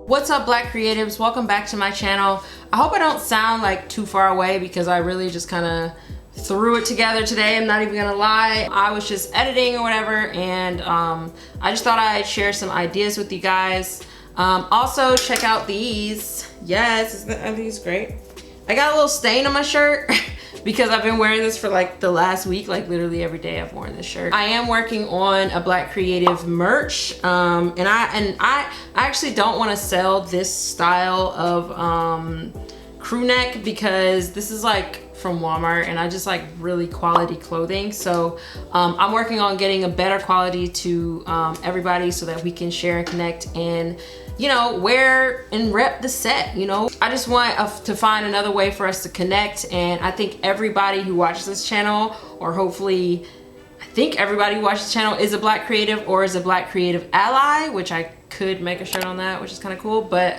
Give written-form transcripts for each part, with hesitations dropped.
What's up, Black creatives? Welcome back to my channel. I hope I don't sound like too far away because I really just kind of threw it together today. I'm not even gonna lie. I was just editing or whatever, and I just thought I'd share some ideas with you guys. Also, check out these. Yes, are these great? I got a little stain on my shirt because I've been wearing this for like the last week, like literally every day I've worn this shirt. I am working on a Black creative merch, and I actually don't want to sell this style of crew neck because this is like from Walmart and I just like really quality clothing. So I'm working on getting a better quality to everybody so that we can share and connect and, you know, wear and rep the set. You know, I just want to find another way for us to connect, and I think everybody who watches this channel, or hopefully I think everybody who watches the channel, is a Black creative or is a Black creative ally, which I could make a shirt on that, which is kind of cool. But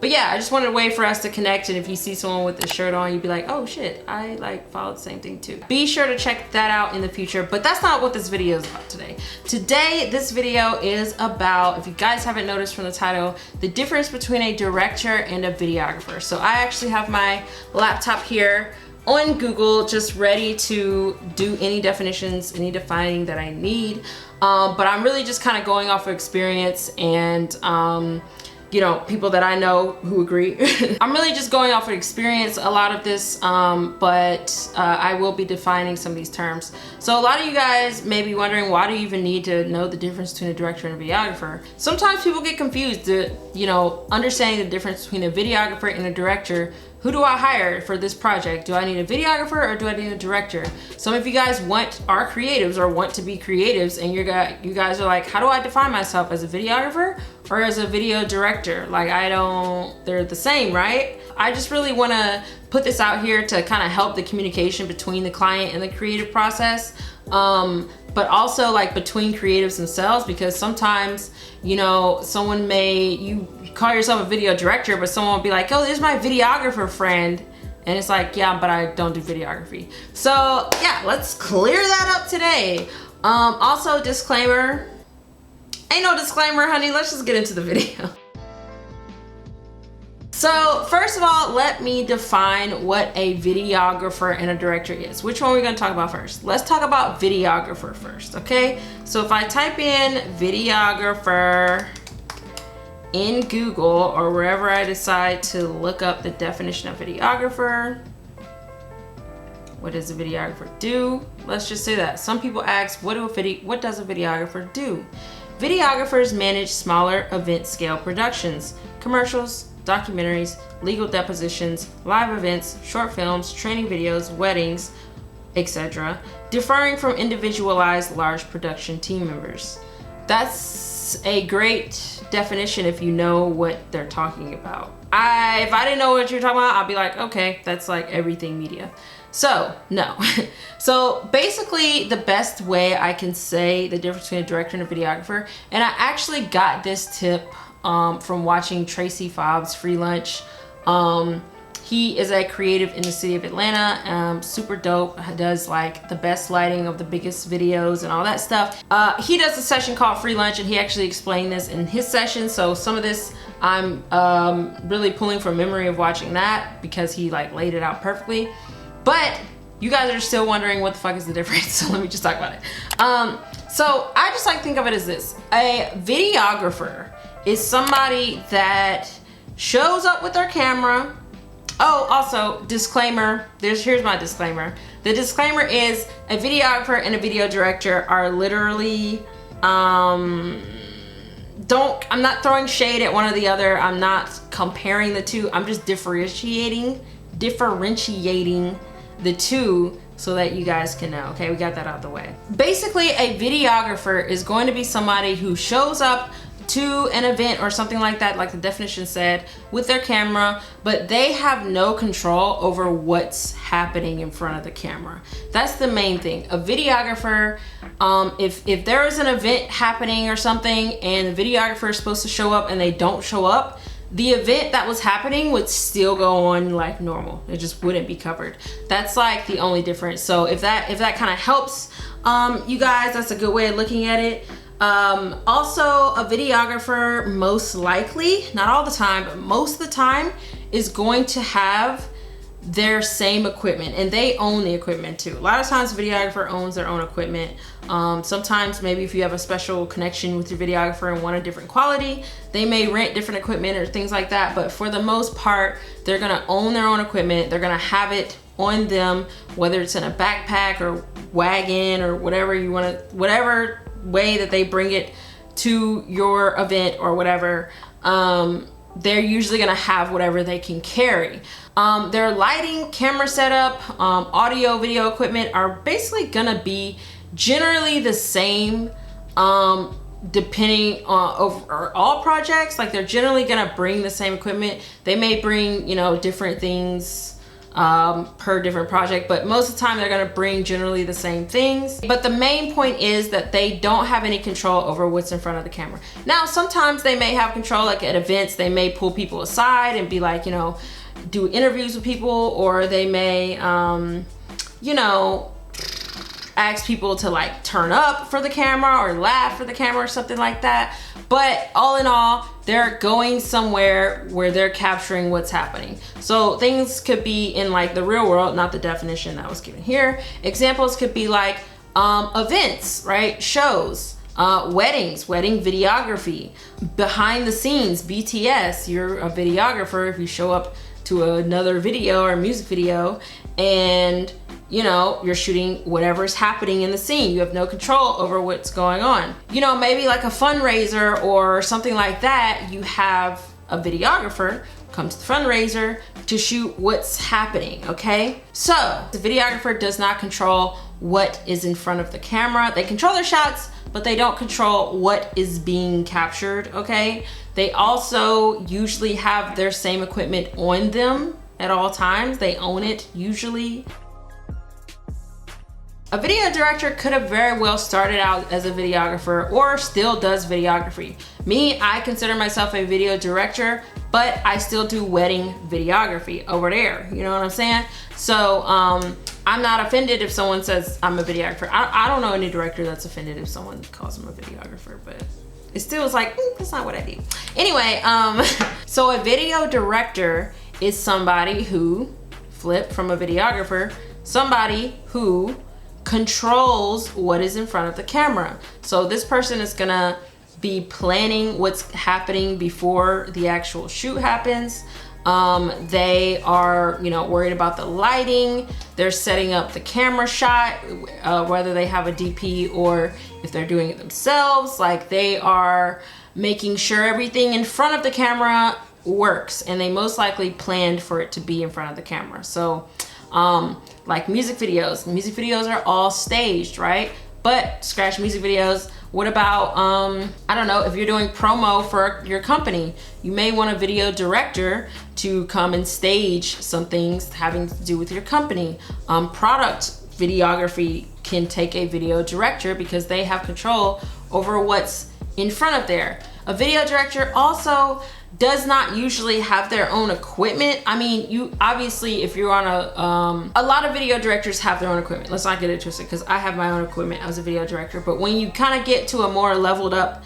yeah, I just wanted a way for us to connect, and if you see someone with this shirt on, you'd be like, oh shit, I like followed the same thing too. Be sure to check that out in the future, but that's not what this video is about today. Today, this video is about, if you guys haven't noticed from the title, the difference between a director and a videographer. So I actually have my laptop here on Google, just ready to do any definitions, any defining that I need. But I'm really just kind of going off of experience and, you know, people that I know who agree. I'm really just going off of experience, a lot of this, but I will be defining some of these terms. So a lot of you guys may be wondering, why do you even need to know the difference between a director and a videographer? Sometimes people get confused, you know, understanding the difference between a videographer and a director. Who do I hire for this project? Do I need a videographer or do I need a director? Some of you guys are creatives or want to be creatives, and you guys are like, how do I define myself, as a videographer or as a video director? Like, they're the same, right? I just really want to put this out here to kind of help the communication between the client and the creative process. But also like between creatives themselves, because sometimes, you know, you call yourself a video director, but someone will be like, oh, this is my videographer friend. And it's like, yeah, but I don't do videography. So yeah, let's clear that up today. Also, disclaimer, ain't no disclaimer, honey. Let's just get into the video. So first of all, let me define what a videographer and a director is. Which one are we gonna talk about first? Let's talk about videographer first, okay? So if I type in videographer in Google or wherever I decide to look up the definition of videographer, what does a videographer do? Let's just say that. Some people ask, what does a videographer do? Videographers manage smaller event scale productions, commercials, documentaries, legal depositions, live events, short films, training videos, weddings, etc., differing from individualized large production team members. That's a great definition if you know what they're talking about. If I didn't know what you're talking about, I'd be like, okay, that's like everything media. So no. So basically, the best way I can say the difference between a director and a videographer, and I actually got this tip from watching Tracey Fobbs Free Lunch. He is a creative in the city of Atlanta, super dope, does like the best lighting of the biggest videos and all that stuff. He does a session called Free Lunch, and he actually explained this in his session. So some of this I'm really pulling from memory of watching that because he like laid it out perfectly. But you guys are still wondering what the fuck is the difference, so let me just talk about it. So I just like think of it as this. A videographer is somebody that shows up with their camera. Oh, also, disclaimer, here's my disclaimer. The disclaimer is a videographer and a video director are literally, I'm not throwing shade at one or the other. I'm not comparing the two. I'm just differentiating the two so that you guys can know. Okay, we got that out of the way. Basically, a videographer is going to be somebody who shows up to an event or something like that, like the definition said, with their camera, but they have no control over what's happening in front of the camera. That's the main thing. A videographer, if there is an event happening or something and the videographer is supposed to show up and they don't show up, the event that was happening would still go on like normal. It just wouldn't be covered. That's like the only difference. So if that kind of helps you guys, that's a good way of looking at it. Also, a videographer, most likely, not all the time, but most of the time, is going to have their same equipment, and they own the equipment too. A lot of times, a videographer owns their own equipment. Sometimes maybe if you have a special connection with your videographer and want a different quality, they may rent different equipment or things like that. But for the most part, they're gonna own their own equipment. They're gonna have it on them, whether it's in a backpack or wagon or whatever you want to, whatever way that they bring it to your event or whatever. They're usually gonna have whatever they can carry. Their lighting, camera setup, audio, video equipment are basically gonna be generally the same, depending on over all projects. Like, they're generally gonna bring the same equipment. They may bring, you know, different things per different project, but most of the time they're gonna bring generally the same things. But the main point is that they don't have any control over what's in front of the camera. Now, sometimes they may have control, like at events, they may pull people aside and be like, you know, do interviews with people, or they may, you know, ask people to like turn up for the camera or laugh for the camera or something like that. But all in all, they're going somewhere where they're capturing what's happening. So things could be in like the real world, not the definition that was given here. Examples could be like events, right? Shows, weddings, wedding videography, behind the scenes, BTS. You're a videographer if you show up to another video or music video and you know, you're shooting whatever's happening in the scene. You have no control over what's going on. You know, maybe like a fundraiser or something like that, you have a videographer come to the fundraiser to shoot what's happening, okay? So the videographer does not control what is in front of the camera. They control their shots, but they don't control what is being captured, okay? They also usually have their same equipment on them at all times. They own it usually. A video director could have very well started out as a videographer or still does videography. Me, I consider myself a video director, but I still do wedding videography over there. You know what I'm saying? So I'm not offended if someone says I'm a videographer. I don't know any director that's offended if someone calls them a videographer, but it still is like, that's not what I do. Anyway, so a video director is somebody who, flip from a videographer, somebody who controls what is in front of the camera. So this person is gonna be planning what's happening before the actual shoot happens. They are, you know, worried about the lighting. They're setting up the camera shot, whether they have a DP or if they're doing it themselves. Like, they are making sure everything in front of the camera works, and they most likely planned for it to be in front of the camera. So like music videos are all staged, right? But scratch music videos. What about, I don't know, if you're doing promo for your company, you may want a video director to come and stage some things having to do with your company. Product videography can take a video director because they have control over what's in front of there. A video director also does not usually have their own equipment. I mean, you obviously, if you're on a lot of video directors have their own equipment. Let's not get it twisted, because I have my own equipment as a video director. But when you kind of get to a more leveled up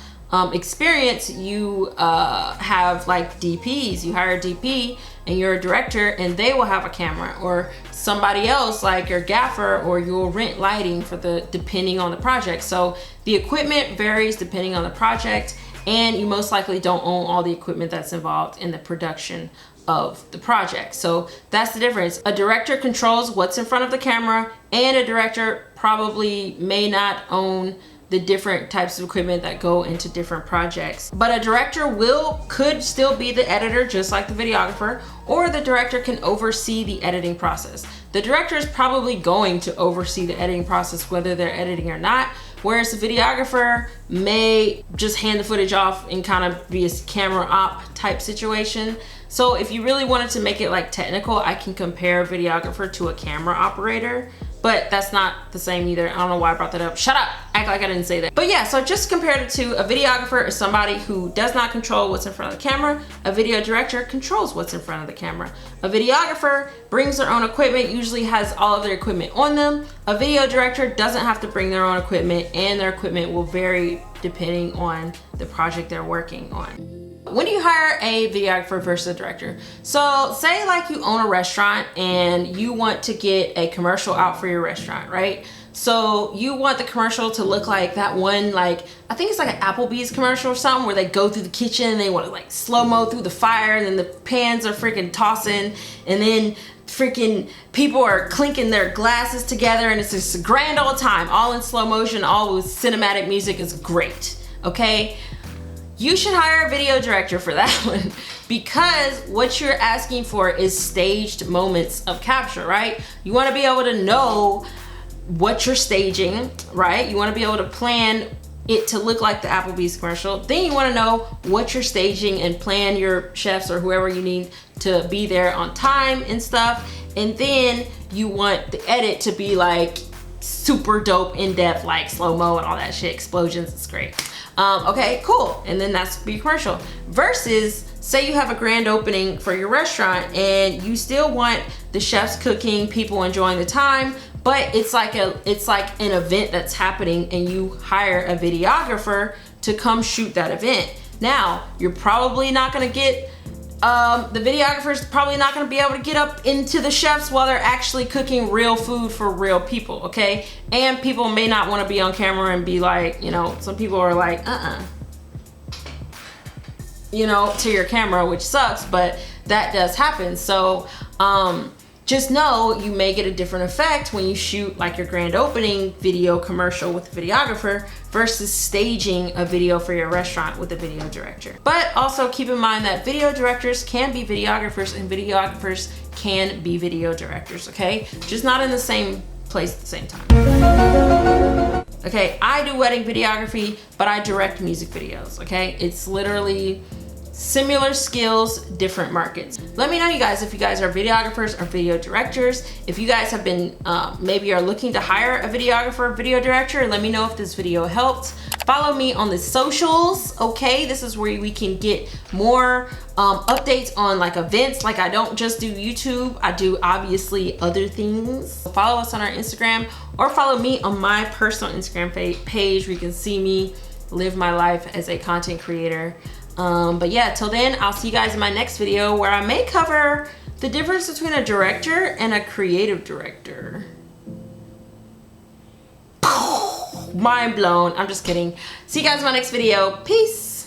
experience, you have like DPs. You hire a DP and you're a director, and they will have a camera, or somebody else like your gaffer, or you'll rent lighting for depending on the project. So the equipment varies depending on the project, and you most likely don't own all the equipment that's involved in the production of the project. So that's the difference. A director controls what's in front of the camera, and a director probably may not own the different types of equipment that go into different projects. But a director could still be the editor, just like the videographer, or the director can oversee the editing process. The director is probably going to oversee the editing process whether they're editing or not, whereas the videographer may just hand the footage off and kind of be a camera op type situation. So if you really wanted to make it like technical, I can compare a videographer to a camera operator, but that's not the same either. I don't know why I brought that up. Shut up, act like I didn't say that. But yeah, so just compared it to a videographer is somebody who does not control what's in front of the camera. A video director controls what's in front of the camera. A videographer brings their own equipment, usually has all of their equipment on them. A video director doesn't have to bring their own equipment, and their equipment will vary depending on the project they're working on. When do you hire a videographer versus a director? So say like you own a restaurant and you want to get a commercial out for your restaurant, right? So you want the commercial to look like that one, like, I think it's like an Applebee's commercial or something where they go through the kitchen and they want to like slow-mo through the fire and then the pans are freaking tossing and then freaking people are clinking their glasses together and it's just a grand old time, all in slow motion, all with cinematic music. Is great, okay? You should hire a video director for that one because what you're asking for is staged moments of capture, right? You want to be able to know what you're staging, right? You want to be able to plan it to look like the Applebee's commercial. Then you want to know what you're staging and plan your chefs or whoever you need to be there on time and stuff. And then you want the edit to be like super dope, in-depth, like slow-mo and all that shit, explosions. It's great. Okay, cool. And then that's be commercial. Versus say you have a grand opening for your restaurant and you still want the chefs cooking, people enjoying the time, but it's like an event that's happening and you hire a videographer to come shoot that event. Now, you're probably not gonna get, the videographer's probably not gonna be able to get up into the chefs while they're actually cooking real food for real people, okay? And people may not wanna be on camera and be like, you know, some people are like, you know, to your camera, which sucks, but that does happen. So, just know you may get a different effect when you shoot like your grand opening video commercial with a videographer versus staging a video for your restaurant with a video director. But also keep in mind that video directors can be videographers and videographers can be video directors, okay? Just not in the same place at the same time. Okay, I do wedding videography, but I direct music videos, okay? It's literally similar skills, different markets. Let me know, you guys, if you guys are videographers or video directors. If you guys have been, maybe are looking to hire a videographer or video director, let me know if this video helped. Follow me on the socials, okay? This is where we can get more updates on like events. Like I don't just do YouTube, I do obviously other things. Follow us on our Instagram or follow me on my personal Instagram page where you can see me live my life as a content creator. But yeah, till then, I'll see you guys in my next video where I may cover the difference between a director and a creative director. Mind blown. I'm just kidding. See you guys in my next video. Peace.